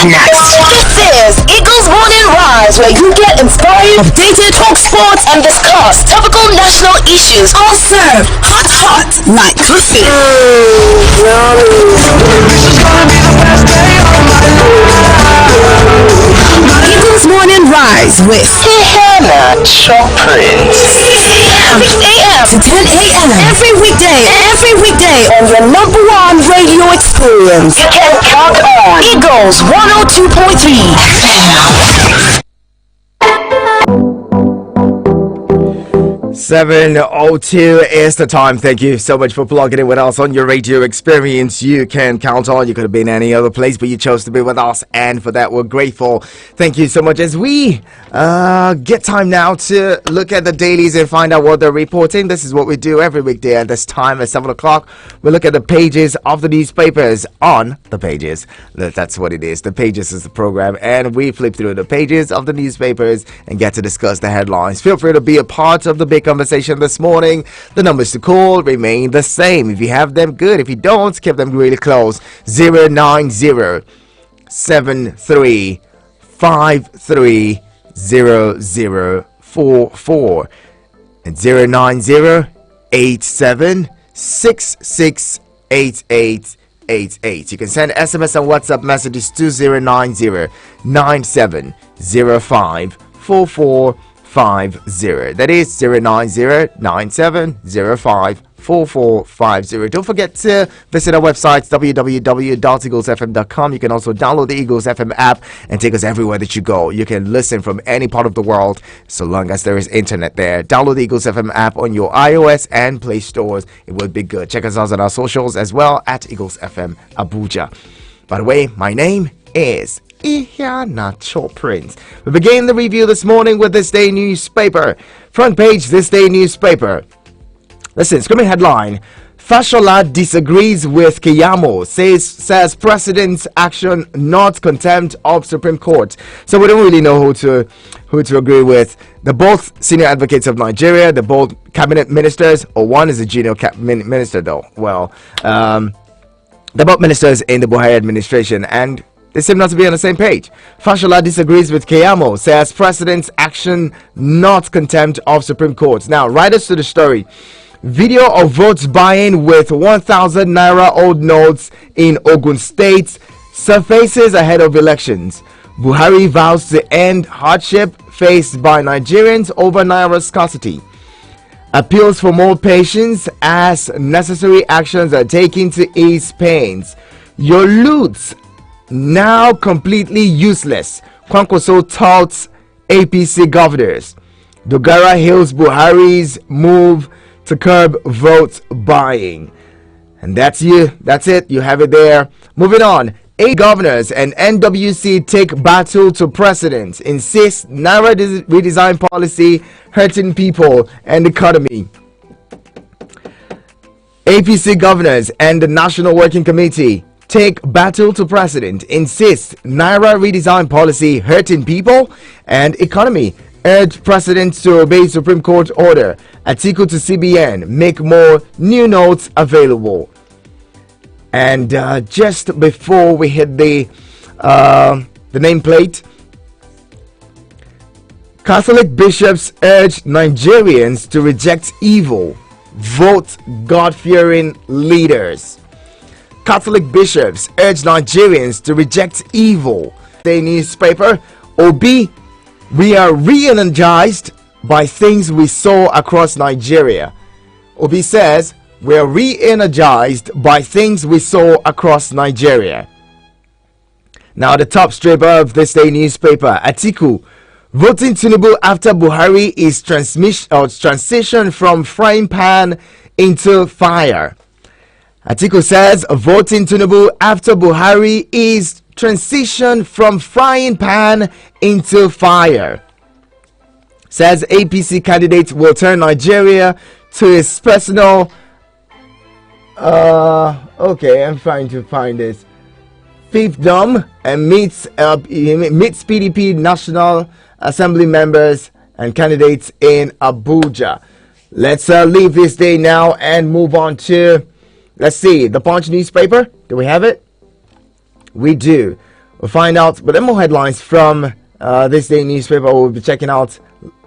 next. This is Eagles Morning Rise, where you get inspired, updated, talk sports, and discuss topical national issues. All served hot like coffee. This is gonna be the best day of my life. Eagles Morning Rise with Hannah Shaw Prince. 6 a.m. to 10 a.m. Every weekday on your number one radio experience. You can count on Eagles 102.3 FM. 7:02 is the time. Thank you so much for plugging in with us on your radio experience. You can count on. You could have been any other place, but you chose to be with us, and for that we're grateful. Thank you so much. As we get time now to look at the dailies and find out what they're reporting. This is what we do every weekday at this time at 7 o'clock. We look at the pages of the newspapers on the pages. That's what it is. The pages is the program, and we flip through the pages of the newspapers and get to discuss the headlines. Feel free to be a part of the big conversation this morning. The numbers to call remain the same. If you have them, good. If you don't, keep them really close. 090-7353-0044 and 090-87668888. You can send SMS and WhatsApp messages to 090-9705-4450. That is 090-9705-4450. Don't forget to visit our website www.eaglesfm.com. You can also download the Eagles FM app and take us everywhere that you go. You can listen from any part of the world so long as there is internet there. Download the Eagles FM app on your iOS and Play stores. It would be good. Check us out on our socials as well at Eagles FM Abuja. By the way, my name is Nacho Prince. We begin the review this morning with This Day newspaper. Front page, This Day newspaper. Listen, screaming headline: Fashola disagrees with Keyamo, says president's action not contempt of Supreme Court. So we don't really know who to agree with. They're both senior advocates of Nigeria. They're both cabinet ministers, or one is a junior minister though. Well, they're both ministers in the Buhari administration, and they seem not to be on the same page. Fashola disagrees with Keyamo, says president's action not contempt of Supreme Court. Now, right us to the story. Video of votes buying with 1,000 naira old notes in Ogun State surfaces ahead of elections. Buhari vows to end hardship faced by Nigerians over naira scarcity. Appeals for more patience as necessary actions are taken to ease pains. Your loots now completely useless, Kwankwaso touts APC governors. Dogara hails Buhari's move to curb vote buying. And that's it. You have it there. Moving on. 8 governors and NWC take battle to president. Insist Naira redesign policy hurting people and economy. APC governors and the National Working Committee take battle to president. Insist Naira redesign policy hurting people and economy. Urge president to obey Supreme Court order. Atiku to CBN, make more new notes available. And just before we hit the nameplate, Catholic bishops urge Nigerians to reject evil. Vote God-fearing leaders. Catholic bishops urge Nigerians to reject evil. The newspaper, Obi, we are re-energized by things we saw across Nigeria. Obi says, we are re-energized by things we saw across Nigeria. Now, the top stripper of This Day newspaper, Atiku, voting Tinubu after Buhari is transition from frying pan into fire. Atiku says voting Tinubu after Buhari is transition from frying pan into fire. Says APC candidate will turn Nigeria to his personal. Okay, I'm trying to find this. Fiefdom and meets PDP National Assembly members and candidates in Abuja. Let's leave This Day now and move on to. Let's see, the Punch newspaper. Do we have it? We do. We'll find out. But then more headlines from this day newspaper we'll be checking out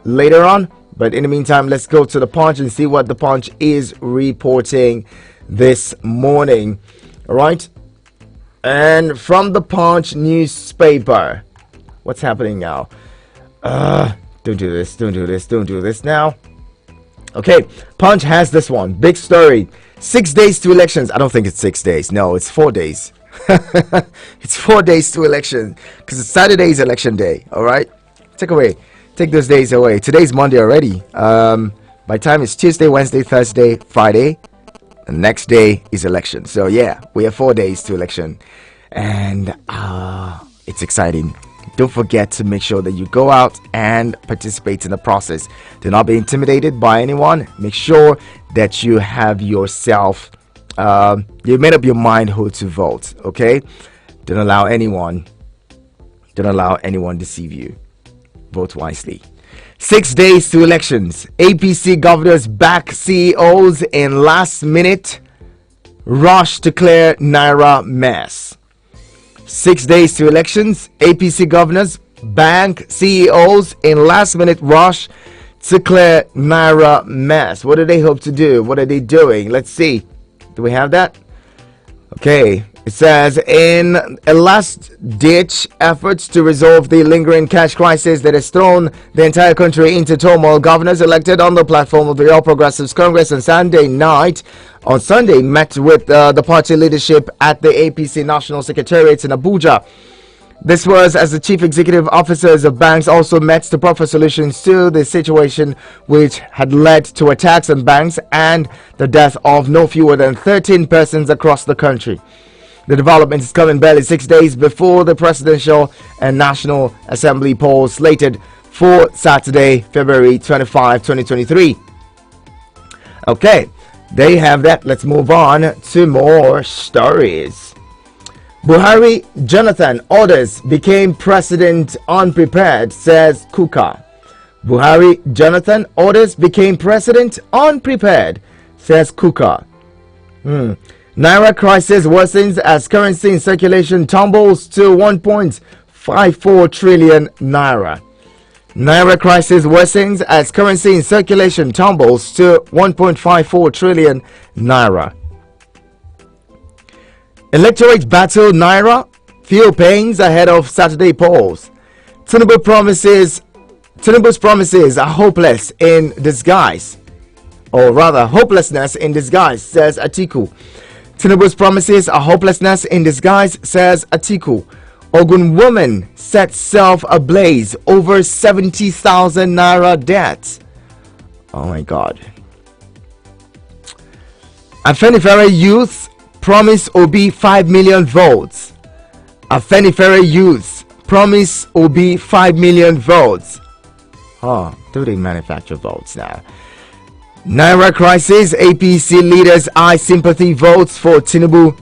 later on. But in the meantime, let's go to the Punch and see what the Punch is reporting this morning. All right. And from the Punch newspaper, what's happening now? Don't do this now. Okay, Punch has this one. Big story. 6 days to elections. I don't think it's 6 days. No, it's 4 days. It's 4 days to election. Because Saturday is election day. Alright? Take those days away. Today's Monday already. By time it's Tuesday, Wednesday, Thursday, Friday. The next day is election. So yeah, we have 4 days to election. And it's exciting. Don't forget to make sure that you go out and participate in the process. Do not be intimidated by anyone. Make sure that you have yourself, you made up your mind who to vote. Okay? Don't allow anyone deceive you. Vote wisely. 6 days to elections. APC governors back CEOs in last minute rush to clear Naira mess. 6 days to elections. APC governors bank CEOs in last minute rush to clear Naira mess. What do they hope to do? What are they doing? Let's see. Do we have that? Okay. It says, in a last-ditch efforts to resolve the lingering cash crisis that has thrown the entire country into turmoil, governors elected on the platform of the All Progressives Congress on Sunday met with the party leadership at the APC National Secretariat in Abuja. This was as the chief executive officers of banks also met to proffer solutions to the situation which had led to attacks on banks and the death of no fewer than 13 persons across the country. The development is coming barely 6 days before the presidential and National Assembly polls slated for Saturday, February 25, 2023. Okay, there you have that. Let's move on to more stories. Buhari Jonathan orders became president unprepared, says Kuka. Buhari Jonathan orders became president unprepared, says Kuka. Naira crisis worsens as currency in circulation tumbles to 1.54 trillion naira. Naira crisis worsens as currency in circulation tumbles to 1.54 trillion naira. Electorate battle Naira, feel pains ahead of Saturday polls. Tinubu's promises are hopeless in disguise, or rather hopelessness in disguise, says Atiku. Tinubu's promises are hopelessness in disguise, says Atiku. Ogun woman sets self ablaze over 70,000 naira debt. Oh my God. Afenifere youth promise Obi 5 million votes. Afenifere youth promise Obi 5 million votes. Do they manufacture votes now? Naira crisis, APC leaders eye sympathy votes for Tinubu.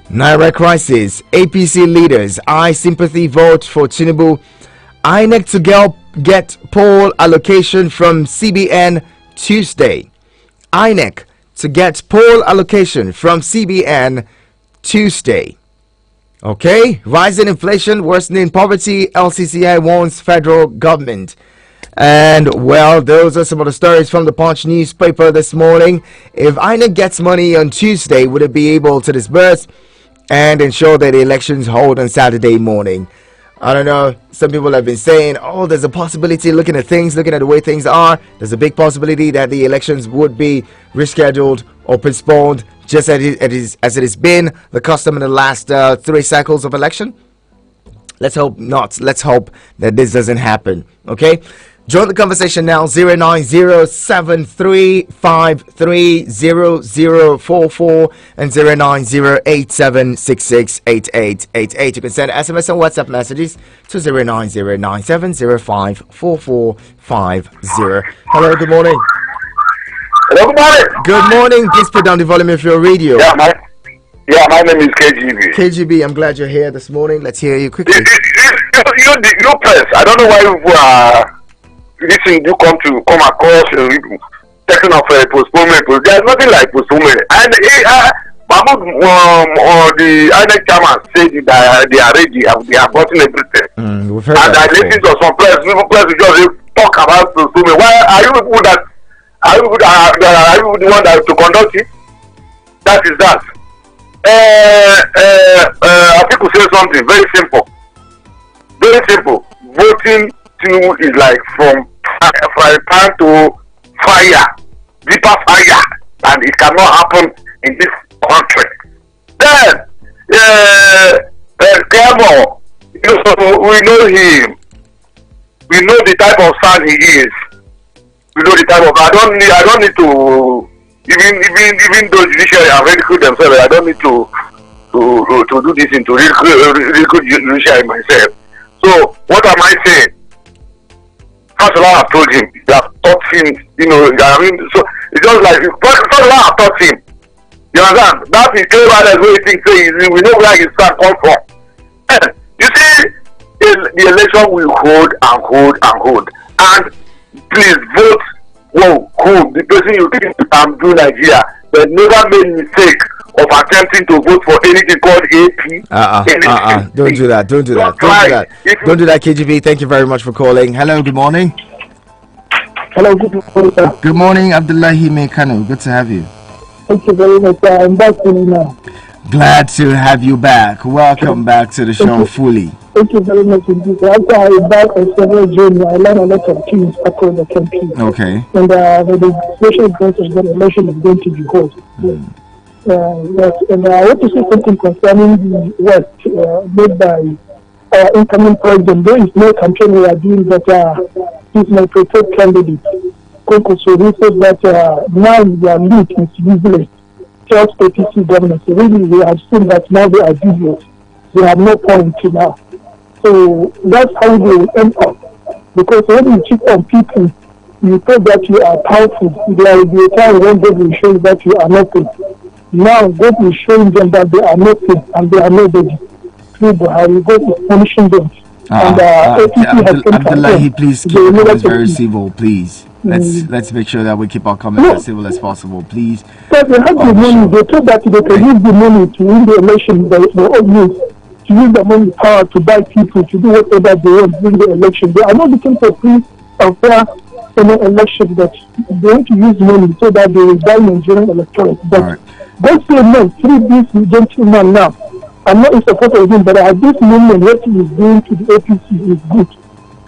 Naira crisis, APC leaders eye sympathy vote for Tinubu. INEC to get poll allocation from CBN Tuesday. INEC to get poll allocation from CBN Tuesday. Okay, rising inflation, worsening poverty, LCCI warns federal government. And well, those are some of the stories from the Punch newspaper this morning. If INEC gets money on Tuesday, would it be able to disburse and ensure that the elections hold on Saturday morning? I don't know. Some people have been saying, oh, there's a possibility, looking at the way things are, there's a big possibility that the elections would be rescheduled or postponed, just as it has been the custom in the last 3 cycles of election. Let's hope not. Let's hope that this doesn't happen. Okay? Join the conversation now, 09073530044 and 09087668888. You can send SMS and WhatsApp messages to 09097054450. Hello, good morning. Hello, good morning. Good morning. Please put down the volume of your radio. Yeah, my name is KGB. KGB, I'm glad you're here this morning. Let's hear you quickly. You press. I don't know why you this thing you come across taking off a postponement. There's nothing like postponement. And my Mahmoud, or the INEC chairman said that they are ready, they have gotten everything. We've heard And I that before. listened to some press will just talk about so many. Why are you people that are you people the one that to conduct it? That is that. I think we say something very simple. Very simple. Voting to is like from fire to fire, deeper fire, and it cannot happen in this country. Then, Clermont, we know him. We know the type of son he is. We know the type of. I don't need to. Even though judiciary have ridiculed themselves, I don't need to do this into ridicule judiciary myself. So what am I saying? Fashola have told him, they have taught him, I mean, so it's just like Fashola have taught him. You understand? That is clever way he thinks, we know where his son come from. And you see, the election will hold and hold and hold. And please vote. Whoa, cool. The person you think I'm doing Nigeria, but never made mistake of attempting to vote for anything called AP. Don't do that. Don't do that, KGB. Thank you very much for calling. Hello, good morning. Hello, good morning, sir. Good morning, Abdullahi Mekano. Good to have you. Thank you very much, sir. I'm back to you now. Glad to have you back. Welcome back to the show fully. Thank you very much indeed. After I was back on several journeys, I learned a lot of things across the country. Okay. And the special process that election is going to be held. Yes, and I want to say something concerning the work made by our incoming president. There is no campaign we are doing, but he's my preferred candidate. So he says that now their lead is useless. Just APC government. So really, we have seen that now they are useless. They have no point now. So that's how they will end up. Because when you cheat on people, you think that you are powerful. There will be a time when they will show you that you are nothing. Now God is showing them that they are nothing and they are nobody. Through Buhari, God is punishing them. Abdullahi, please keep your comments very civil, please. Let's make sure that we keep our comments as civil as possible, please. Because they have the money, they thought that they can use the money to win the election. They all use to use the money power to buy people, to do whatever they want during the election. They are not looking for free and fair election, but they want to use money so that they will buy Nigerian electorate. But God say no, free this gentleman now. I'm not in support of him, but at this moment, what he is doing to the APC is good.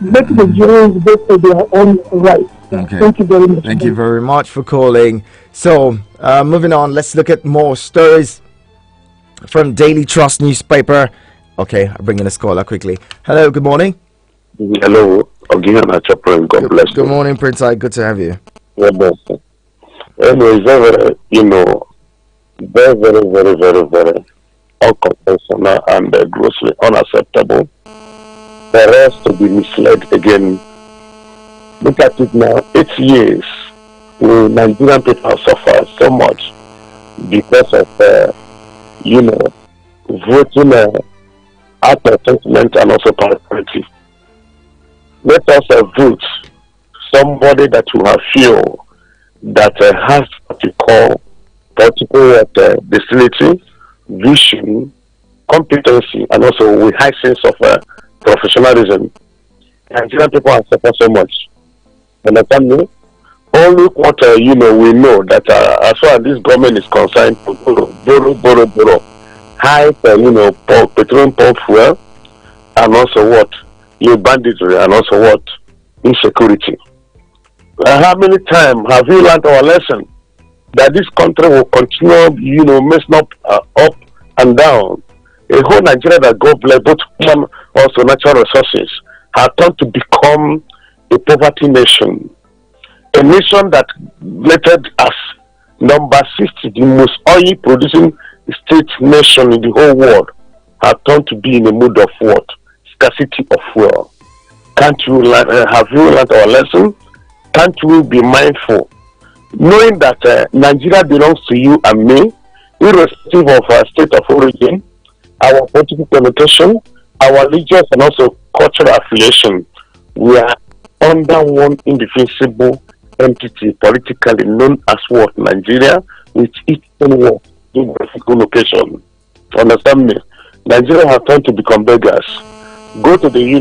Let the Nigerians vote for their own rights. Okay. Thank you very much. Thank you very much for calling. So, moving on, let's look at more stories from Daily Trust newspaper. Okay, I'll bring in a caller quickly. Hello, good morning. Hello, God bless you. Good morning, Prince I. Good to have you. God bless you. Anyway, very, very unconventional and grossly unacceptable for us to be misled again. Look at it now, 8 years, Nigerian people have suffered so much because of, voting out of sentiment and also prosperity. Let us vote somebody that you have feel that has what you call political disability, vision, competency, and also with high sense of professionalism. Nigerian people have suffered so much. Understand me? Only what we know that as far as this government is concerned, borrow, high petroleum pump fuel, and also what banditry, and also what insecurity. How many times have we learned our lesson that this country will continue, messing up and down? A whole Nigeria that God bless, both human also natural resources, have turned to become a poverty nation. A nation that rated as number 60, the most oil producing state nation in the whole world, have turned to be in a mood of what? Scarcity of fuel. Can't you have you learned our lesson? Can't we be mindful, knowing that Nigeria belongs to you and me, irrespective of our state of origin, our political connotation, our religious and also cultural affiliation? We are under one indefensible entity politically known as what? Nigeria, with its own geographical location. Understand me? Nigeria has turned to become beggars. Go to the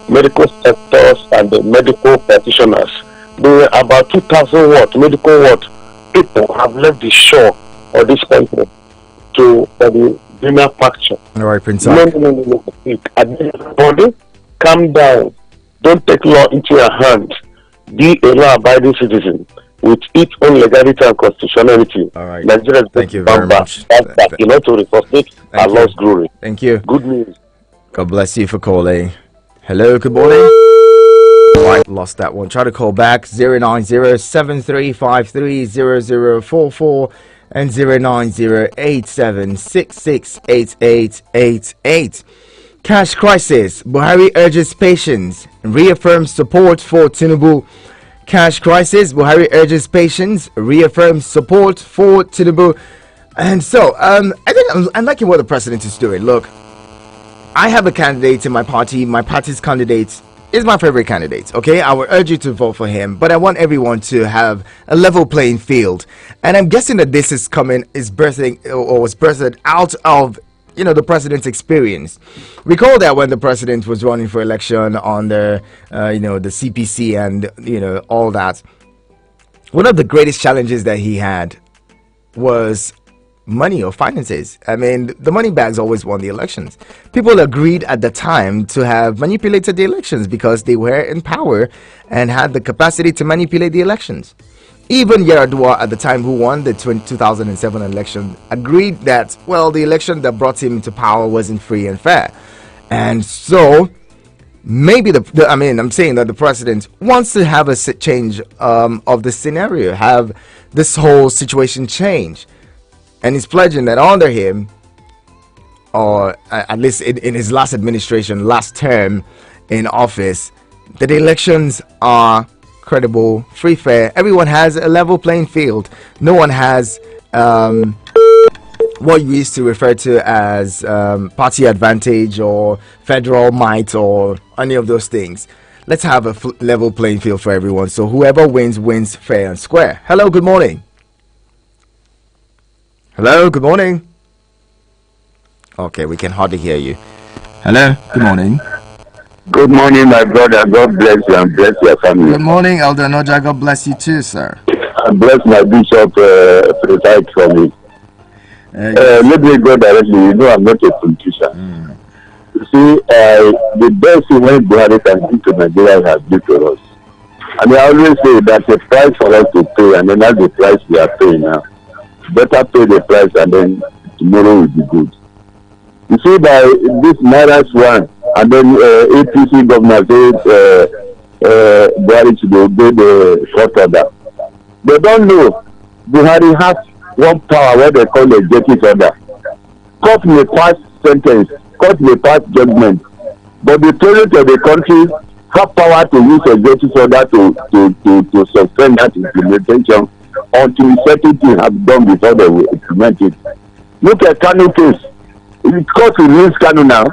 medical sectors and the medical practitioners. There are about 2,000 medical people have left the shore of this country for the dinner facture. All right, Prince. No. Everybody, calm down. Don't take law into your hand. Be a law-abiding citizen with its own legality and constitutionality. All right. Nigeria is Thank you very much. To resuscitate Allah's glory. Thank you. Good news. God bless you for calling. Hello, good morning. Right, lost that one. Try to call back 090-7353-0044 and 090-8766-8888. Cash crisis. Buhari urges patience and reaffirms support for Tinubu. Cash crisis. Buhari urges patience, reaffirms support for Tinubu. And so, I think I'm liking what the president is doing. Look, I have a candidate in my party. My party's candidate is my favorite candidate. Okay, I would urge you to vote for him, but I want everyone to have a level playing field. And I'm guessing that this is birthing or was birthed out of the president's experience. Recall that when the president was running for election on the CPC and all that, one of the greatest challenges that he had was money or finances. I mean, the money bags always won the elections. People agreed at the time to have manipulated the elections because they were in power and had the capacity to manipulate the elections. Even Yar'Adua at the time, who won the 2007 election, agreed that, well, the election that brought him into power wasn't free and fair. And so maybe I'm saying that the president wants to have a change of the scenario, have this whole situation change. And he's pledging that under him, or at least in his last administration, last term in office, that the elections are credible, free, fair. Everyone has a level playing field. No one has what you used to refer to as party advantage or federal might or any of those things. Let's have a level playing field for everyone. So whoever wins, wins fair and square. Hello, good morning. Hello, good morning. Okay, we can hardly hear you. Hello, good morning. Good morning, my brother. God bless you and bless your family. Good morning, Elder Noja. God bless you too, sir. And bless my bishop preside for me. Let me go directly. I'm not a politician. You see, the best thing when Buhari can do to Nigeria has done to us. And I always say that's a price for us to pay, and then that's the price we are paying now. Better pay the price, and then tomorrow will be good. You see, by this Naira's one, and then APC governor said Buhari should obey the court order. They don't know Buhari has one power, what they call the executive order. Court may pass sentence, court may pass judgment, but the president of the country have power to use executive order to suspend that implementation until certain things have done before they will implement it. Look at Kanu case. The court will release Kanu now,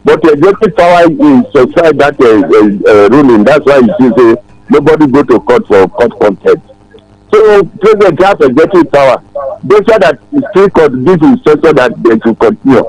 but the executive power is suspend that ruling. That's why you see say nobody go to court for court contempt. So president has executive power. They say that the state court gives instruction that they should continue.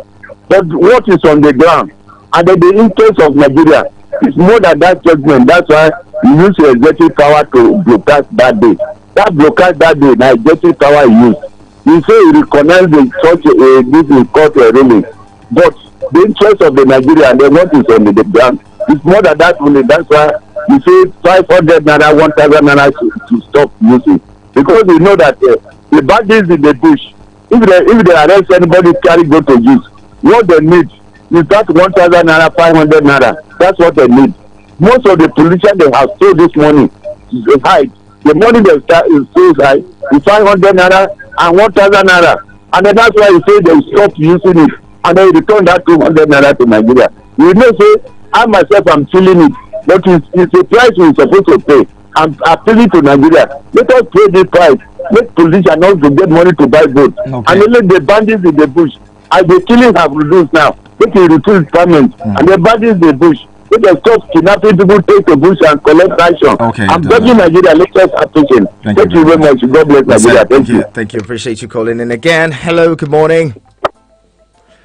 But what is on the ground and the interest of Nigeria is more than that judgment. That's why you use your executive power to blockade that day. That blockade that day, the executive power used. You say you recognize the such this court ruling, but the interest of the Nigeria and what is on the ground is more than that only. That's why you say 500 naira, 1,000 naira to stop using, because we know that the bandits in the bush, if they arrest anybody carry go to use, what they need is that 1,000 naira, 500 naira. That's what they need. Most of the politicians they have stole this money is hide. The money they start is so high, is 500 naira and 1,000 naira, and then that's why you say they stop using it and then return that 200 naira to Nigeria. You know, say I myself am feeling it, but it's a price we supposed to pay. I'm appealing to Nigeria. Let us pay this price. Let politicians not to get money to buy votes, and then let the bandits in the bush. As the killings have reduced now, let it reduce payment, and the bandits in the bush. Let us stop kidnapping people, take the bush and collect action. Okay, I'm begging Nigeria, let us start thinking. Thank you very much. God bless Nigeria. Thank you. Thank you. Appreciate you calling in again. Hello, good morning.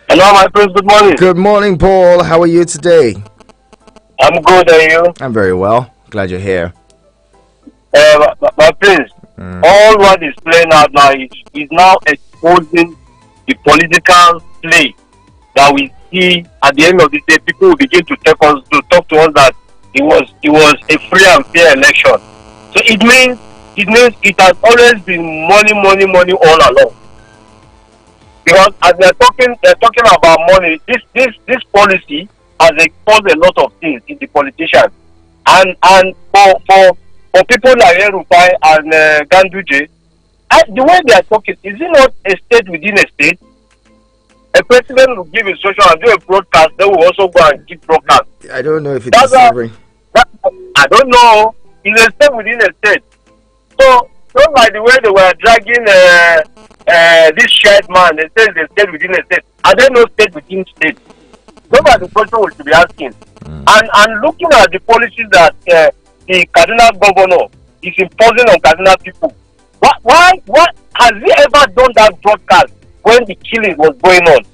Hello, my friends. Good morning. Good morning, Paul. How are you today? I'm good, and you? I'm very well. Glad you're here. My friends, all what is playing out now is now exposing the political play that we see at the end of the day. People will begin to talk to us that it was a free and fair election. So it means it has always been money all along. Because as they're talking about money, this policy has exposed a lot of things in the politicians. And for people like Erufai and Ganduje, the way they are talking, is it not a state within a state? A president will give instruction and do a broadcast, they will also go and give broadcast. I don't know if it's sovereign. I don't know. It's a state within a state. So, not like the way they were dragging this shared man, they say they state within a state. Are there no state within state? Those are the questions we should be asking. And looking at the policies that the Kaduna governor is imposing on Kaduna people, why has he ever done that broadcast when the killing was going on?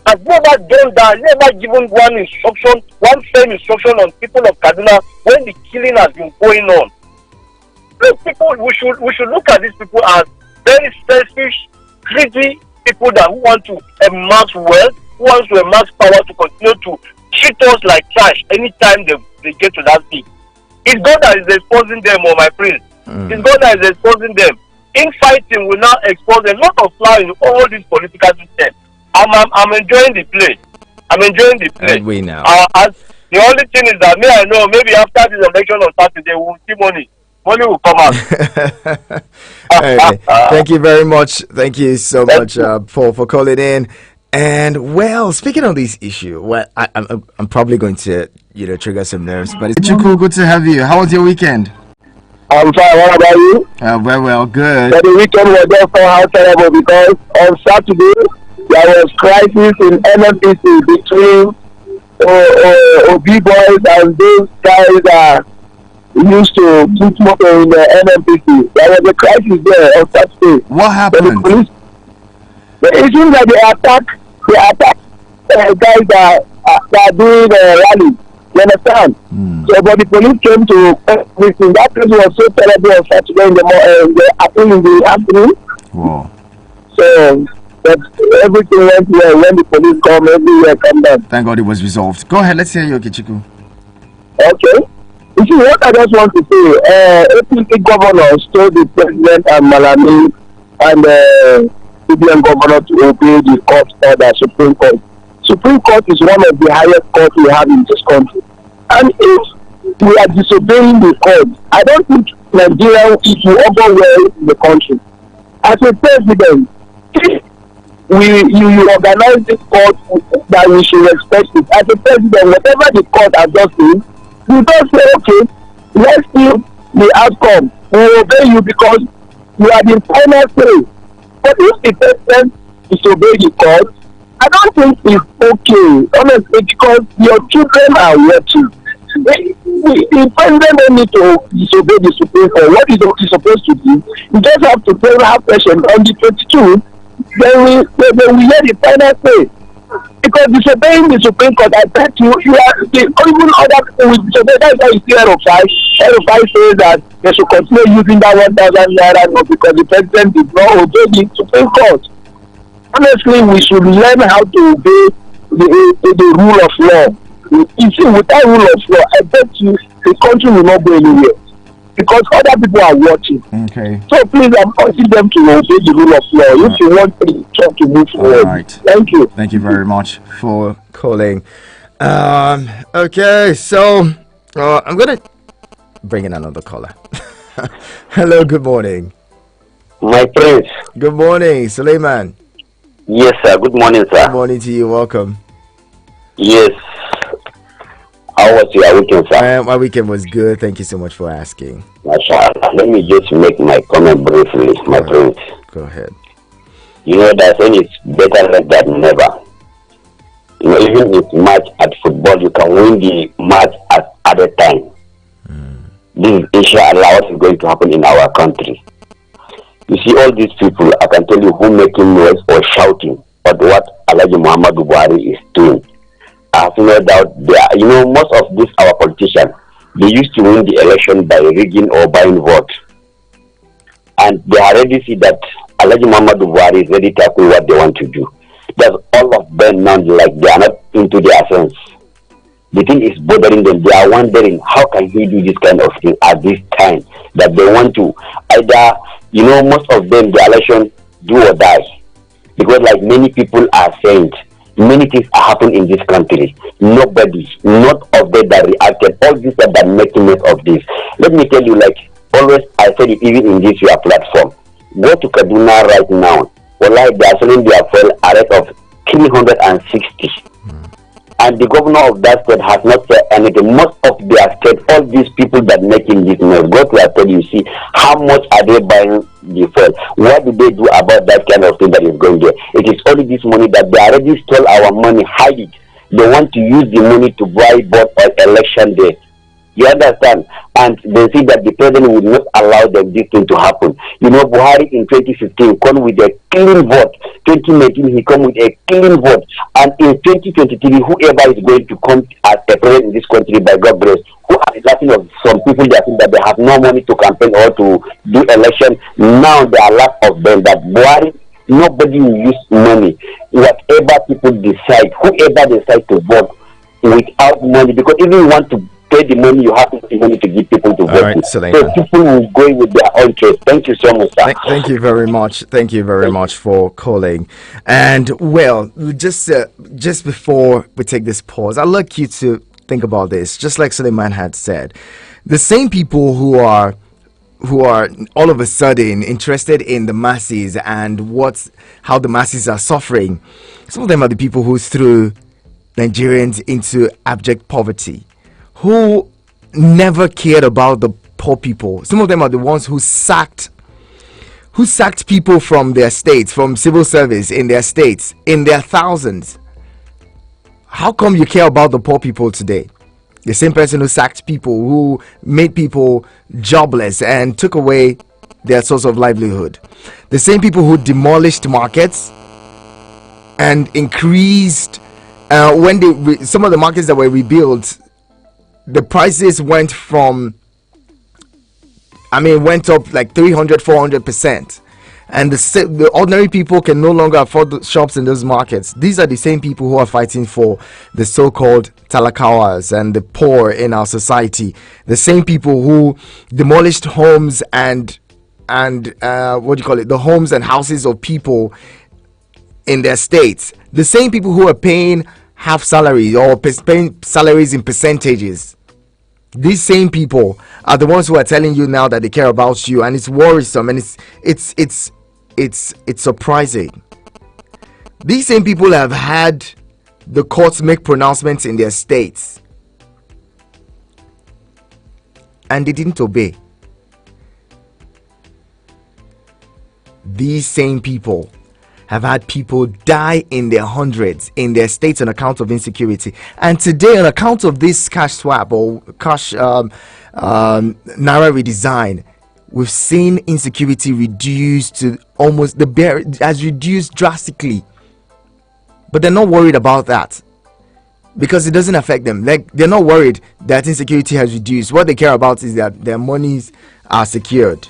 Has he ever done that? Has he ever given one firm instruction on people of Kaduna when the killing has been going on? These people, we should look at these people as very selfish, greedy people that who want to amass wealth, who wants to amass power to continue to treat us like trash anytime they get to that peak. It's God that is exposing them, my friends. It's God that is exposing them. Infighting will now expose a lot of flaws in all these political systems. I'm enjoying the play. And we now. The only thing is that I know maybe after this election on Saturday we will see money. Money will come out. Right. Thank you very much. Thank you so much, Paul, for calling in. And well, speaking of this issue, well, I'm probably going to trigger some nerves, but it's cool. Good to have you. How was your weekend? I'm fine. What about you? Well, good. But the weekend was just somehow terrible because on Saturday there was crisis in NNPC between OB boys and those guys that used to put motor in the NNPC. There was a crisis there on Saturday. What happened? It seems like they attack guys that are doing rally. You understand? So, but the police came to everything. That place was so terrible on Saturday in the afternoon. Wow. So, but everything went well when the police come. Everywhere come down. Thank God it was resolved. Go ahead. Let's hear you, Okechukwu. Okay. You see, what I just want to say, APC governor told the president and Malami and the CBN governor to obey the court order, Supreme Court. Supreme Court is one of the highest courts we have in this country. And if we are disobeying the court, I don't think Nigeria will over well in the country. As a president, if you organize this court that we should respect it. As a president, whatever the court has just done, we don't say, okay, let's see the outcome. We will obey you because you are the final say. But if the president disobey the court, I don't think it's okay, honestly, because your children are watching. The president don't need to disobey the Supreme Court. What is he supposed to do? You just have to have patience on the 22. Then we hear the final say. Because disobeying the Supreme Court, I bet you are even other people will disobey. That's why you see Erufai says that they should continue using that 1,000 naira note because the president did not obey the Supreme Court. Honestly, we should learn how to obey the rule of law. You see, without rule of law, I bet you the country will not go anywhere because other people are watching. Okay. So please, I'm urging them to obey the rule of law if you want the Trump to move forward. All right. Thank you. Thank you very much for calling. Okay, so I'm gonna bring in another caller. Hello. Good morning. My friends. Good morning, Suleiman. Yes, sir. Good morning, sir. Good morning to you. Welcome. Yes. How was your weekend, sir? My weekend was good. Thank you so much for asking. Mashallah. Let me just make my comment briefly, my friends. Go ahead. You know that saying it's better late than never. even if match at football, you can win the match at other time. This is inshallah what is going to happen in our country. You see, all these people, I can tell you who making noise or shouting at what Alhaji Muhammadu Buhari is doing. I have no doubt they are, most of these our politicians, they used to win the election by rigging or buying vote. And they already see that Alhaji Muhammadu Buhari is ready to do what they want to do. There's all of them now like they are not into their sense. The thing is bothering them. They are wondering how can he do this kind of thing at this time that they want to either, most of them the election do or die. Because like many people are saying, many things are happening in this country. Nobody, not of them that reacted. All these are that making it of this. Let me tell you, like always I said it even in this your platform. Go to Kaduna right now. Well, they are selling their fuel at a rate of 360. And the governor of that state has not said anything. Most of their state, all these people that making this noise, go to a state, you see how much are they buying the fuel. What do they do about that kind of thing that is going there? It is only this money that they already stole our money, hide it. They want to use the money to buy vote on election day. You understand? And they see that the president will not allow them this thing to happen. Buhari in 2015 come with a clean vote. 2019 he come with a clean vote. And in 2023, whoever is going to come as a president in this country by God grace, who are laughing of some people that think that they have no money to campaign or to do election. Now there are lots of them that Buhari, nobody will use money. Whatever people decide, whoever decide to vote without money, because if you want to pay the money, you have to pay money to give people to vote. Right, so people will go with their own choice. Thank you so much, sir. Thank you very much. Thank you very much for calling. And well, just before we take this pause, I'd like you to think about this. Just like Suleiman had said, the same people who are all of a sudden interested in the masses and how the masses are suffering, some of them are the people who threw Nigerians into abject poverty, who never cared about the poor people. Some of them are the ones who sacked people from their states, from civil service in their states, in their thousands. How come you care about the poor people today? The same person who sacked people, who made people jobless and took away their source of livelihood. The same people who demolished markets and increased some of the markets that were rebuilt, the prices went up like 300-400%, and the ordinary people can no longer afford the shops in those markets. These are the same people who are fighting for the so-called talakawas and the poor in our society. The same people who demolished homes and the homes and houses of people in their states. The same people who are paying half salaries or paying salaries in percentages. These same people are the ones who are telling you now that they care about you, and it's worrisome and it's surprising. These same people have had the courts make pronouncements in their states and they didn't obey. These same people have had people die in their hundreds in their states on account of insecurity, and today on account of this cash swap or cash naira redesign, we've seen insecurity reduced to almost has reduced drastically. But they're not worried about that because it doesn't affect them. Like, they're not worried that insecurity has reduced. What they care about is that their monies are secured.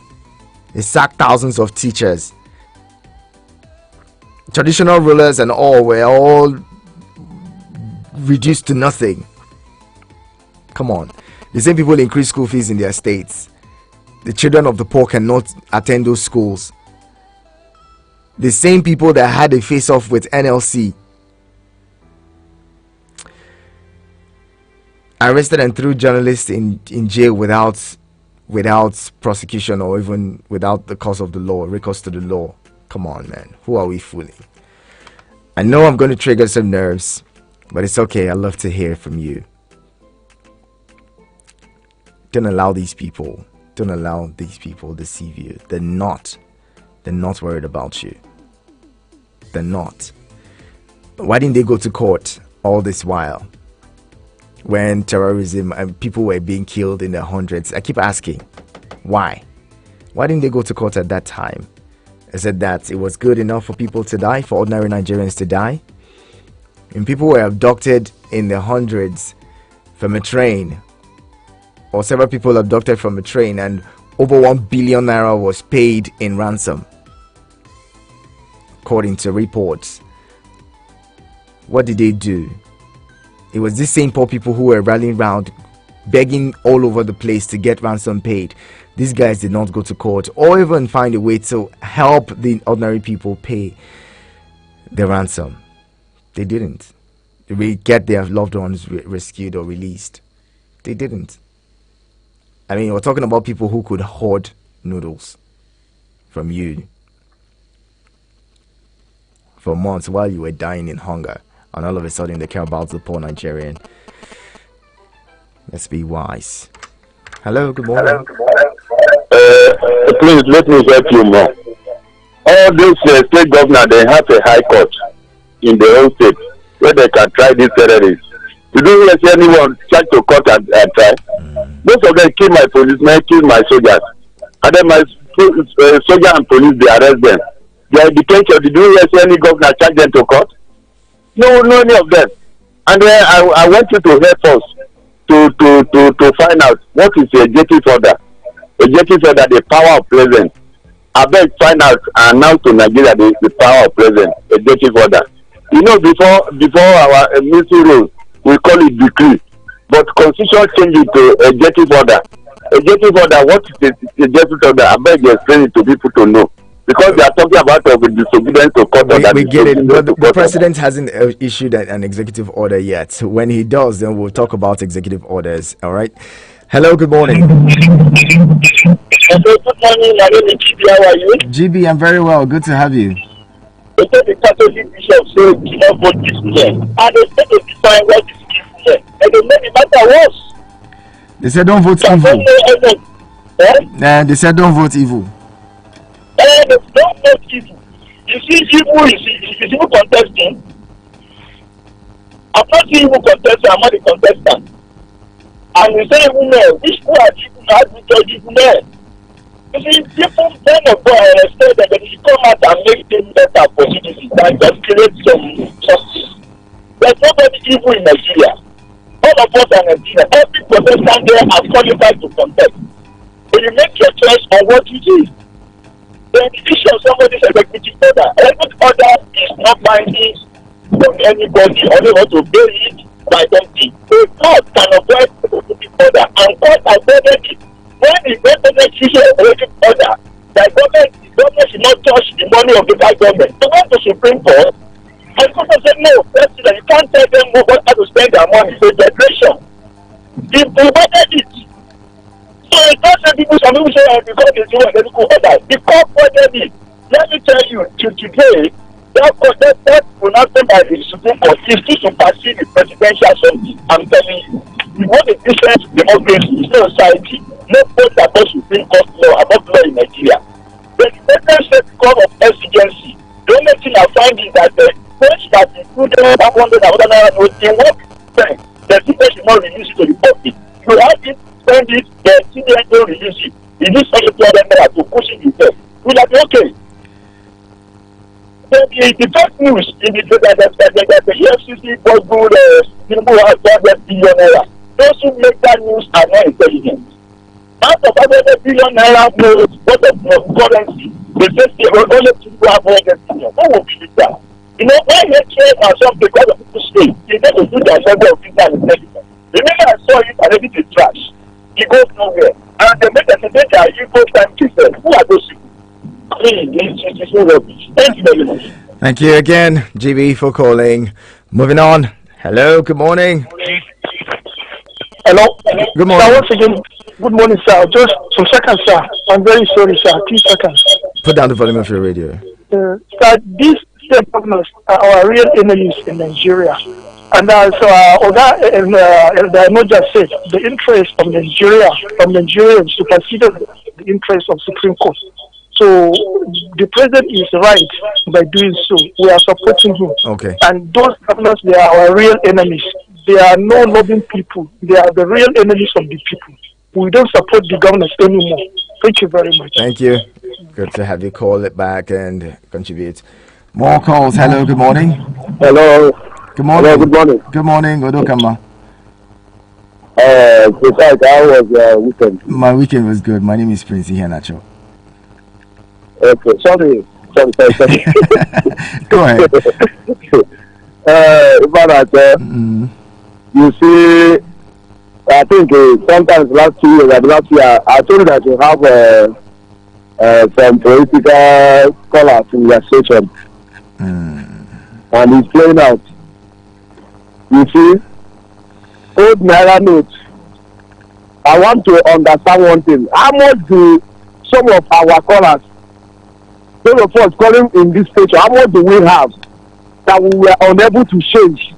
They sacked thousands of teachers. Traditional rulers and all were all reduced to nothing. Come on. The same people increase school fees in their states. The children of the poor cannot attend those schools. The same people that had a face-off with NLC arrested and threw journalists in jail without prosecution or even without the cause of the law, recourse to the law. Come on, man. Who are we fooling? I know I'm going to trigger some nerves, but it's okay. I love to hear from you. Don't allow these people deceive you. They're not worried about you. They're not. Why didn't they go to court all this while, when terrorism and people were being killed in the hundreds. I keep asking, why? Why didn't they go to court at that time? Is it that it was good enough for people to die, for ordinary Nigerians to die? And people were abducted in the hundreds from a train, or several people abducted from a train, and over 1 billion naira was paid in ransom, according to reports. What did they do? It was these same poor people who were rallying around, begging all over the place to get ransom paid. These guys did not go to court or even find a way to help the ordinary people pay the ransom. They didn't. They get their loved ones rescued or released. They didn't. I mean, we're talking about people who could hoard noodles from you for months while you were dying in hunger, and all of a sudden they care about the poor Nigerian. Let's be wise. Hello, good morning. Please let me help you more. All these state governors, they have a high court in their own state where they can try these terrorists. You don't hear anyone try to court and try. Most of them kill my policemen, kill my soldiers, and then my soldier and police, they arrest them. They are detention. Did you hear any governor charge them to court? No, any of them. And then I want you to help us to find out what is the executive order. Executive order, the power of president. I beg find out and announce to Nigeria the power of president. Executive order. You know, before our military rule, we call it decree, but constitution change it to executive order. Executive order, what is the executive order? I beg you explain it to people to know, because they are talking about disobedience to court order. We get it, but the president hasn't issued an executive order yet. So when he does, then we'll talk about executive orders. All right. Hello, good morning. Hello, good morning. My name is GB. How are you? GB, I'm very well. Good to have you. They said the Catholic bishop said do not vote this year, and they said they define what is evil here, and they made the matter worse. They said don't vote evil. They said don't vote evil. Don't vote evil. You see, evil is evil contesting. I'm not evil contestant. I'm not the contestant. And we say evil men. Which who are evil men? How do we judge evil men? You see, people, men of God, expect that they should come out and make things better for citizens and just create some justice. There's nobody evil in Nigeria. All of us are Nigeria. Every protestant there are qualified to contest. So you make your choice on what you do. Then the issue of somebody's executive order. Every order is not binding on anybody. Only want to obey it by something. So God can avoid executive order, and God avoided it. When the government issues an executive order, the government should not touch the money of the government. They went to Supreme Court, and the government said, no, President, you can't tell them how to spend their money. So generation, they provided it. So it's not that some people say, because they do an executive order. The court ordered it. Let me tell you, today, that pronouncement by the Supreme Court is to supersede the presidential something. I'm telling you. We want a different democracy, society. No vote about Supreme Court law, about law in Nigeria. The president said because of exigency. The only thing I find is that the first that included 100 notes in what time the people should not release it to the public. You have it, spend it, the CBN don't release it. You need such a problem to push it yourself. Will that be okay? The first news in the EFCC was good, people have 100 billion naira. Those who make that news are not intelligent. Out of 100 billion naira notes, what of currency, they say only people have 100 billion. What will be that? You know, when they trade or something because of people say, they need to do their survey of things and intelligence. Remember, I saw it and everything trash. It goes nowhere. And they make a mistake that you go time to say, who are those people? It's so rubbish. Thank you very much. Thank you again, GB, for calling. Moving on. Hello, good morning. Hello. Good morning. Sir, once again, good morning, sir. Just some seconds, sir. I'm very sorry, sir. 2 seconds. Put down the volume of your radio. Sir, these state governors are our real enemies in Nigeria. And so, the not just said, the interest of Nigeria, from Nigerians superseded the interest of Supreme Court. So the president is right by doing so. We are supporting him. Okay. And those governors, they are our real enemies. They are no loving people. They are the real enemies of the people. We don't support the governors anymore. Thank you very much. Thank you. Good to have you call it back and contribute. More calls. Hello, good morning. Hello. Good morning. Hello, good morning. Good morning, Odokama. Besides, how was your weekend? My weekend was good. My name is Prince Iheanacho. Okay, sorry. Go ahead. You see, I think sometimes last year, I told you that you have some political scholars in your session. And it's playing out. You see, old Naira notes. I want to understand one thing. How much do some of our callers, some of us calling in this station, how much do we have that we were unable to change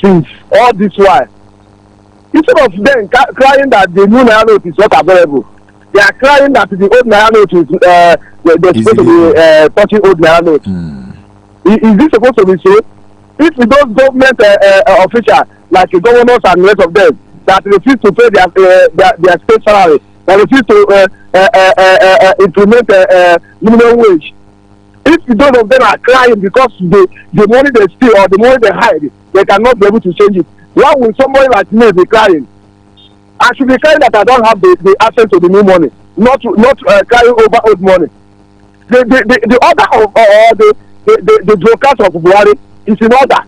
since all this while? Instead of them crying that the new Naira note is not available, they are crying that the old Naira note is they're supposed to be touching old Naira note. Is this supposed to be so? If those government officials, like the governors and the rest of them, that refuse to pay their state salary, that refuse to implement minimum wage, if those of them are crying because the money they steal or the money they hide, they cannot be able to change it, why will somebody like me be crying? I should be crying that I don't have the access to the new money, not crying over old money. The order of the broadcast of Buhari is in order.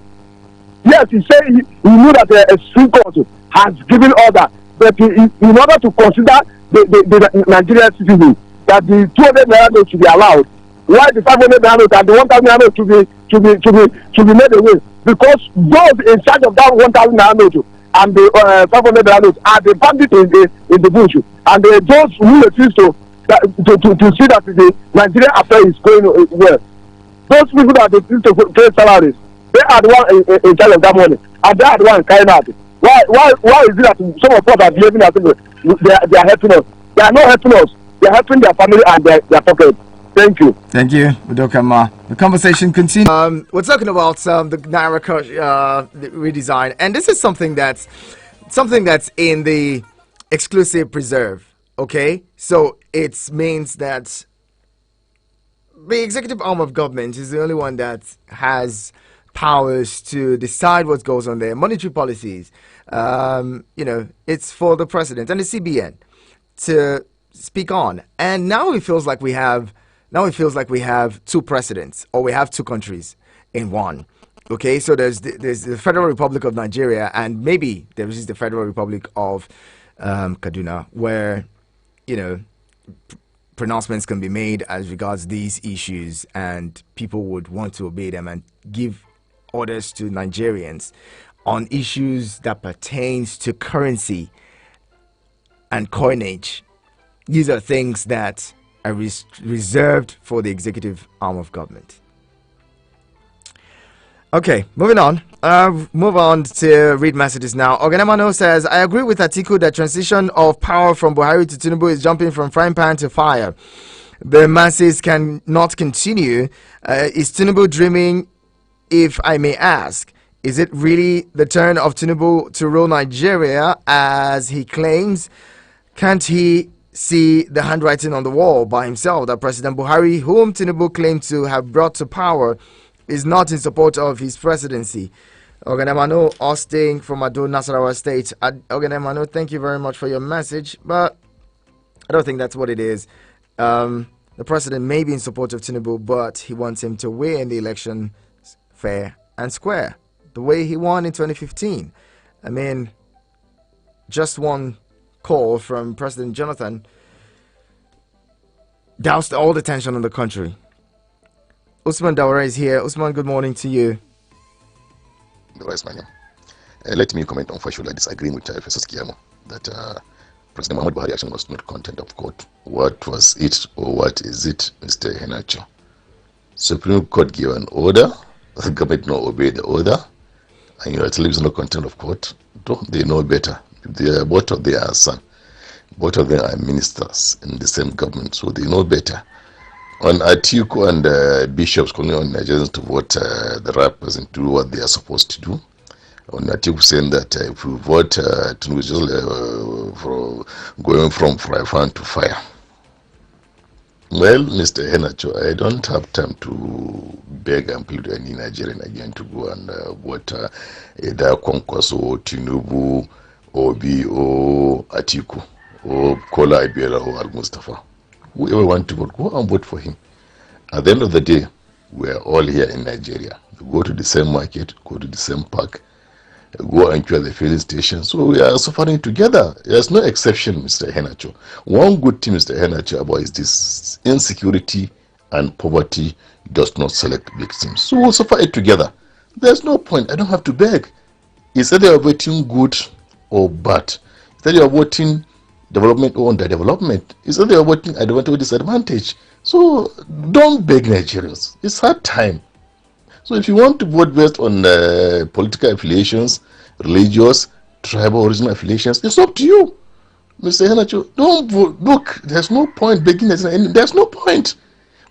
Yes, he said he knew that a Supreme Court has given order, but in order to consider the Nigerian citizens that the 200 naira note should be allowed, why the 500 naira note and the 1,000 naira note should be made away? Because those in charge of that 1,000 naira note and the 500 naira note are the bandits in the bush, and those who refuse to see that the Nigerian affair is going well. Those people that refuse to pay salaries, they are the one in charge of that money, and they are the one carrying out. Why is it that some of us are behaving as if they are helping us? They are not helping us. They are helping their family and their pocket. Thank you. Thank you, Udokama. The conversation continues. We're talking about the Naira redesign, and this is something that's in the exclusive preserve. Okay, so it means that the executive arm of government is the only one that has powers to decide what goes on there. Monetary policies, it's for the president and the CBN to speak on. And now it feels like we have two presidents, or we have two countries in one. Okay, so there's the Federal Republic of Nigeria, and maybe there is the Federal Republic of Kaduna, where pronouncements can be made as regards these issues, and people would want to obey them and give orders to Nigerians on issues that pertains to currency and coinage. These are things that are reserved for the executive arm of government. Okay, moving on. Move on to read messages now. Oganemano says, I agree with Atiku that transition of power from Buhari to Tinubu is jumping from frying pan to fire. The masses cannot continue. Is Tinubu dreaming, if I may ask? Is it really the turn of Tinubu to rule Nigeria as he claims? Can't he see the handwriting on the wall by himself that President Buhari, whom Tinubu claimed to have brought to power, is not in support of his presidency? Oganemano Austin from Ado Nasarawa State. Oganemano, thank you very much for your message, but I don't think that's what it is. The president may be in support of Tinubu, but he wants him to win the election fair and square, the way he won in 2015. I mean, just one call from President Jonathan doused all the tension in the country. Usman Dawara is here. Usman, good morning to you. Let me comment on Fashola disagreeing with Professor Kiamo that President Muhammad Buhari action was not content of court. What was it, or what is it, Mr. Henacho? Supreme Court gave an order, the government not obey the order, and you are telling us no content of court. Don't they know better? Both of them are son. Both of them are ministers in the same government, so they know better. on Atiku and bishops calling on Nigerians to vote the right person to do what they are supposed to do. On Atiku saying that if we vote Tinubu just for going from fry pan to fire. Well, Mr. Henacho, I don't have time to beg and plead any Nigerian again to go and vote either Kwankwaso, Tinubu, Obi, or Atiku, or Kola Ibiela, or Al Mustafa. Whoever want to vote, go and vote for him. At the end of the day, we are all here in Nigeria. We go to the same market, go to the same park, go and enjoy the filling station. So we are suffering together. There's no exception, Mr. Henacho. One good thing, Mr. Henacho, about is this: insecurity and poverty does not select victims. So we'll suffer it together. There's no point. I don't have to beg. It's either you're voting good or bad. It's either you're voting development or underdevelopment. It's either you're voting advantage or disadvantage. So don't beg Nigerians. It's hard time. So if you want to vote based on political affiliations, religious, tribal, original affiliations, it's up to you. Mr. Henacho, don't vote. Look, there's no point begging. There's no point.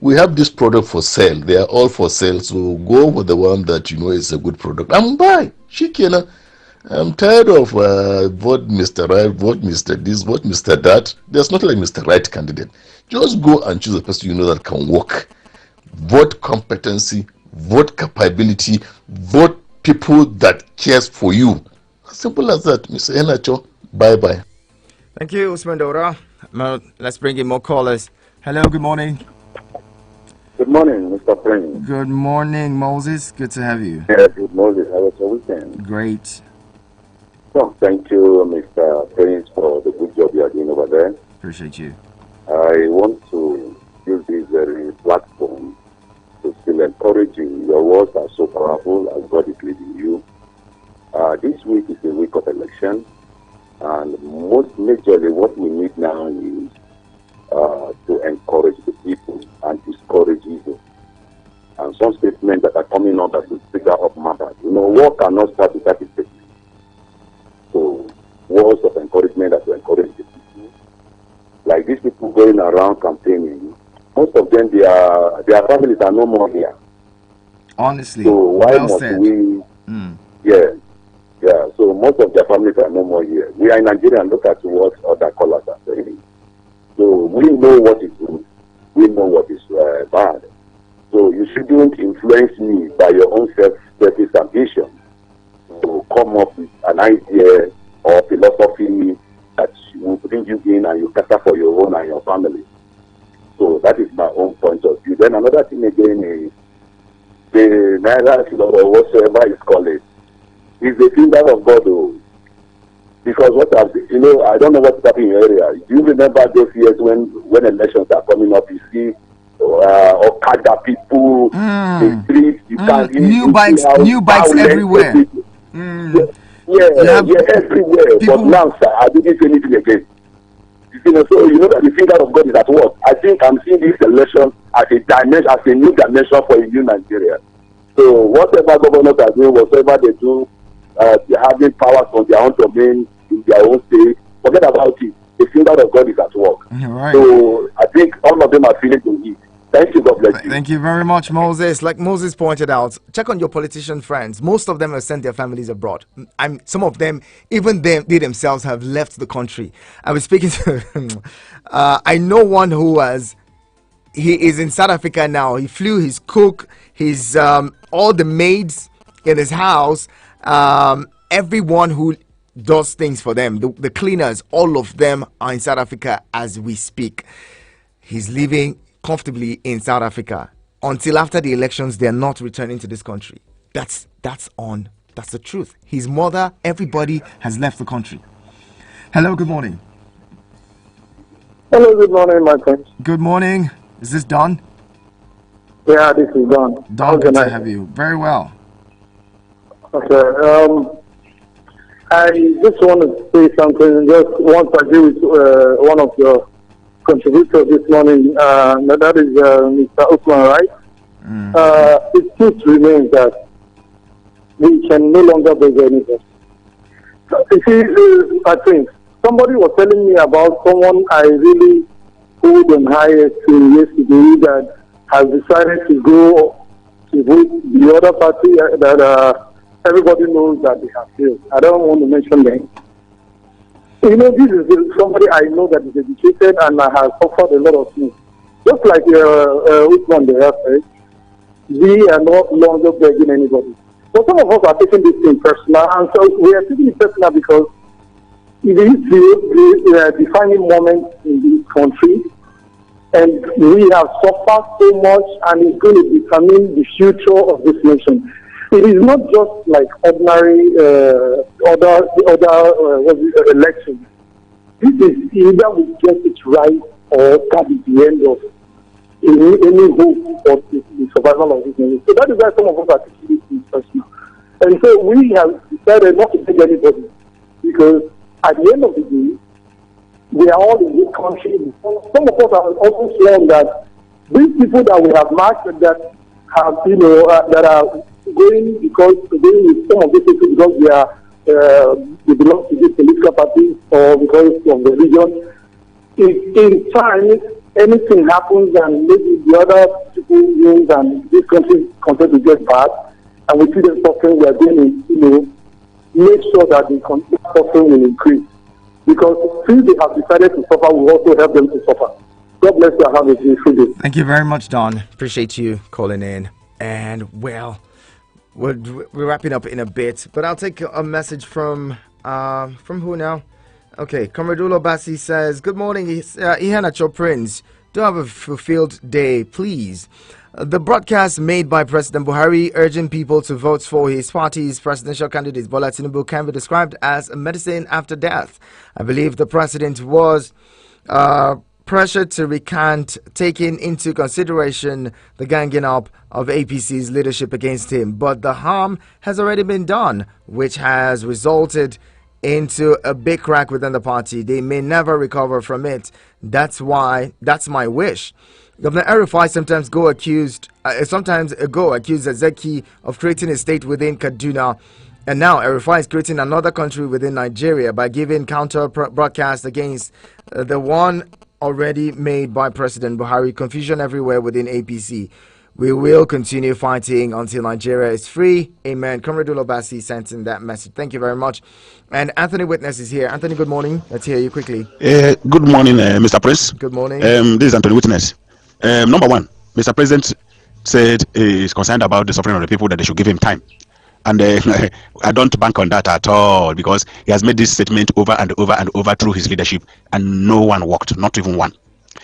We have this product for sale. They are all for sale. So go for the one that you know is a good product and buy. Shikena. I'm tired of vote Mr. Right, vote Mr. This, vote Mr. That. There's not like Mr. Right candidate. Just go and choose a person you know that can work. Vote competency. Vote capability, vote people that cares for you. As simple as that, Mr. Henacho. Bye-bye. Thank you, Usman Dora. Now, let's bring in more callers. Hello, good morning. Good morning, Mr. Prince. Good morning, Moses. Good to have you. Yeah, good morning. How was your weekend? Great. So, thank you, Mr. Prince, for the good job you are doing over there. Appreciate you. I want to use this very platform to still encourage you. Your words are so powerful as God is leading you. This week is a week of election, and most majorly what we need now is to encourage the people and discourage evil. And some statements that are coming up that will trigger up matters. You know, war cannot start without a statement. So, words of encouragement that will encourage the people. Like these people going around campaigning, most of them, their families are no more here. Honestly, so why well must said. we? Mm. Yeah. So most of their families are no more here. We are in Nigeria and look at what other callers are saying. So we know what is good. We know what is bad. So you shouldn't influence me by your own selfish ambition to come up with an idea or philosophy that will bring you in and you cater for your own and your family. So that is my own point of view. Then another thing again is the Naira or whatsoever is called it is the finger of God. Because I don't know what's happening in your area. Do you remember those years when elections are coming up? You see Okada people, the streets, you can't new bikes everywhere. Yeah, everywhere. But now, sir, I didn't say anything again. So you know that the finger of God is at work. I think I'm seeing this election as a new dimension for a new Nigeria. So whatever governors are doing, whatever they do, they're having powers on their own domain in their own state. Forget about it. The finger of God is at work. Right. So I think all of them are feeling the heat. Thank you, God bless you. Thank you very much, Moses. Like Moses pointed out, check on your politician friends. Most of them have sent their families abroad. Some of them, even they themselves, have left the country. I was speaking to, I know one he is in South Africa now. He flew his cook, his all the maids in his house, everyone who does things for them, the cleaners, all of them are in South Africa as we speak. He's living comfortably in South Africa until after the elections. They're not returning to this country. That's the truth. His mother, everybody has left the country. Hello, good morning. Hello, good morning, my friends. Good morning. Is this Don? Yeah, this is Don. Don, good to have you. Very well. Okay. I just want to say something. Just want to agree with one of your contributors this morning. That is Mr. Usman, right? The truth remains that we can no longer beg anybody. You see, I think somebody was telling me about someone I really hold on high to yesterday that has decided to go to vote the other party that everybody knows that they have failed. I don't want to mention them. You know, this is somebody I know that is educated and has suffered a lot of things. Just like which one they have said, we are no longer begging anybody. So some of us are taking this thing personal, and so we are taking it personal because it is the defining moment in this country, and we have suffered so much, and it's going to determine the future of this nation. It is not just like ordinary elections. This is either we get it right or that is the end of any hope for the survival of this nation. So that is why some of us are taking this thing personal. And so we have decided not to take anybody because at the end of the day, we are all in this country. Some of us are also sworn that these people that we have marked that have, that are going with some of these people because they belong to this political party or because of the religion. If in time anything happens and maybe the other people wins and this country continues to get bad, and we see them suffering, we are going to, make sure that the suffering will increase. Because since they have decided to suffer, we also help them to suffer. God bless you and have a beautiful day. Thank you very much, Don. Appreciate you calling in. And, well, we're wrapping up in a bit, but I'll take a message from who now? Okay, Comradulo Bassi says, good morning, Ihanacho Prince. Do have a fulfilled day, please. The broadcast made by President Buhari urging people to vote for his party's presidential candidate Bola Tinubu can be described as a medicine after death. I believe the president was pressured to recant, taking into consideration the ganging up of APC's leadership against him. But the harm has already been done, which has resulted into a big crack within the party. They may never recover from it. That's my wish. Governor El-Rufai sometimes accused Ezeki of creating a state within Kaduna, and now El-Rufai is creating another country within Nigeria by giving counter broadcast against the one already made by President Buhari. Confusion everywhere within APC. We will continue fighting until Nigeria is free. Amen. Comrade Bassi sent in that message. Thank you very much. And Anthony Witness is here. Anthony, good morning. Let's hear you quickly. Good morning, Mr. Prince. Good morning. This is Anthony Witness. Number one, Mr. President said he is concerned about the suffering of the people, that they should give him time. And I don't bank on that at all, because he has made this statement over and over and over through his leadership, and no one walked, not even one.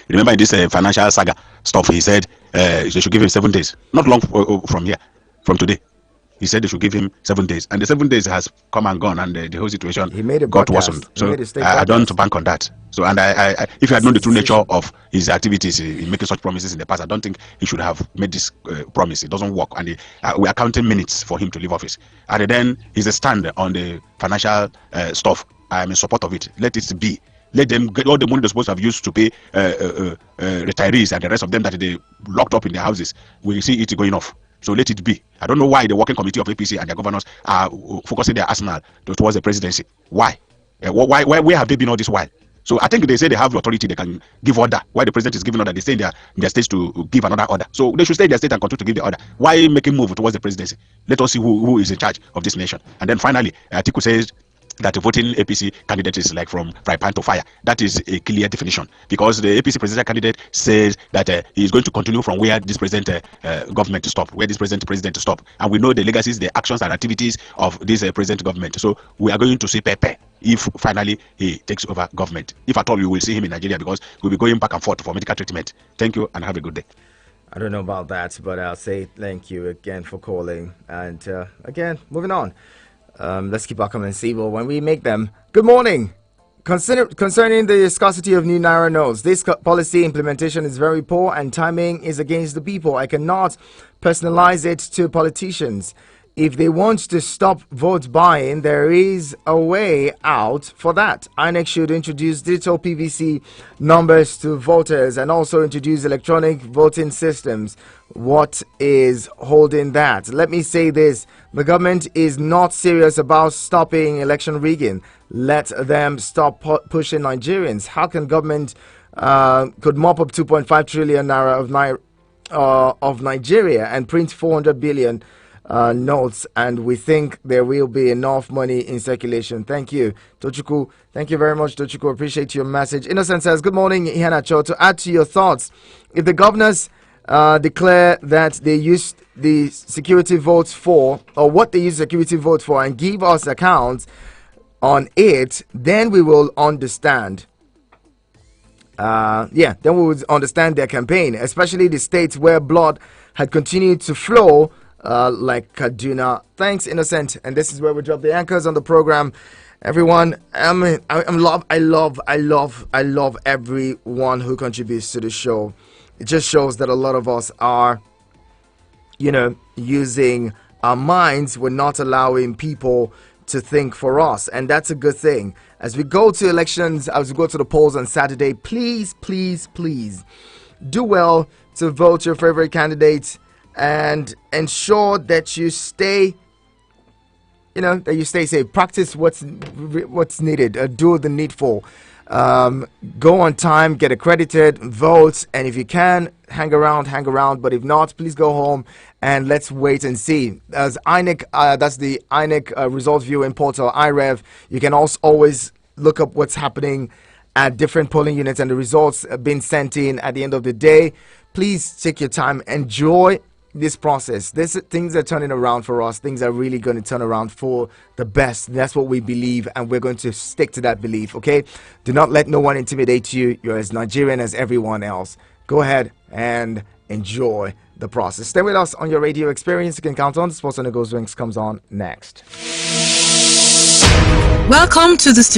Remember in this financial saga stuff, he said they should give him 7 days. Not long from today. He said they should give him 7 days. And the 7 days has come and gone, and the whole situation got worsened. So I don't bank on that. So, and I if he had known the true nature of his activities in making such promises in the past, I don't think he should have made this promise. It doesn't work. And we are counting minutes for him to leave office. And then his stand on the financial stuff. I'm in support of it. Let it be. Let them get all the money they're supposed to have used to pay retirees and the rest of them that they locked up in their houses. We see it going off. So let it be. I don't know why the working committee of APC and their governors are focusing their arsenal towards the presidency. Why? Where have they been all this while? So I think they say they have the authority, they can give order. Why the president is giving order, they stay in their states to give another order. So they should stay in their state and continue to give the order. Why making move towards the presidency? Let us see who is in charge of this nation. And then finally, Atiku says that the voting APC candidate is like from fry pan to fire. That is a clear definition, because the APC presidential candidate says that he is going to continue from where this present government to stop, where this present president to stop. And we know the legacies, the actions and activities of this present government. So we are going to see Pepe if finally he takes over government. If at all you will see him in Nigeria, because we'll be going back and forth for medical treatment. Thank you and have a good day. I don't know about that, but I'll say thank you again for calling. And again, moving on. Let's keep our comments civil when we make them. Good morning. Concerning the scarcity of new Naira notes, this policy implementation is very poor and timing is against the people. I cannot personalize it to politicians. If they want to stop vote buying, there is a way out for that. INEC should introduce digital PVC numbers to voters and also introduce electronic voting systems. What is holding that? Let me say this. The government is not serious about stopping election rigging. Let them stop pushing Nigerians. How can government could mop up 2.5 trillion naira of Nigeria and print 400 billion notes, and we think there will be enough money in circulation. Thank you, Tochukwu. Thank you very much, Tochukwu. Appreciate your message. Innocent says, good morning, Ihanacho. To add to your thoughts, if the governors declare that they used the security votes for, or what they use security vote for, and give us accounts on it, then we will understand. Then we would understand their campaign, especially the states where blood had continued to flow, like Kaduna. Thanks, Innocent. And this is where we drop the anchors on the program. Everyone, I love everyone who contributes to the show. It just shows that a lot of us are, using our minds. We're not allowing people to think for us, and that's a good thing. As we go to elections, as we go to the polls on Saturday, please do well to vote your favorite candidate and ensure that you stay safe. Practice what's needed. Do the needful. Go on time, get accredited, vote, and if you can, hang around, but if not, please go home and let's wait and see. As INEC, that's the INEC results viewing portal, IREV. You can also always look up what's happening at different polling units and the results being sent in at the end of the day. Please take your time, enjoy this process. Things are turning around for us. Things are really going to turn around for the best. That's what we believe, and we're going to stick to that belief. Okay, do not let no one intimidate you. You're as Nigerian as everyone else. Go ahead and enjoy the process. Stay with us on your radio experience. You can count on. The Sports on the Goes Wings comes on next. Welcome to the studio.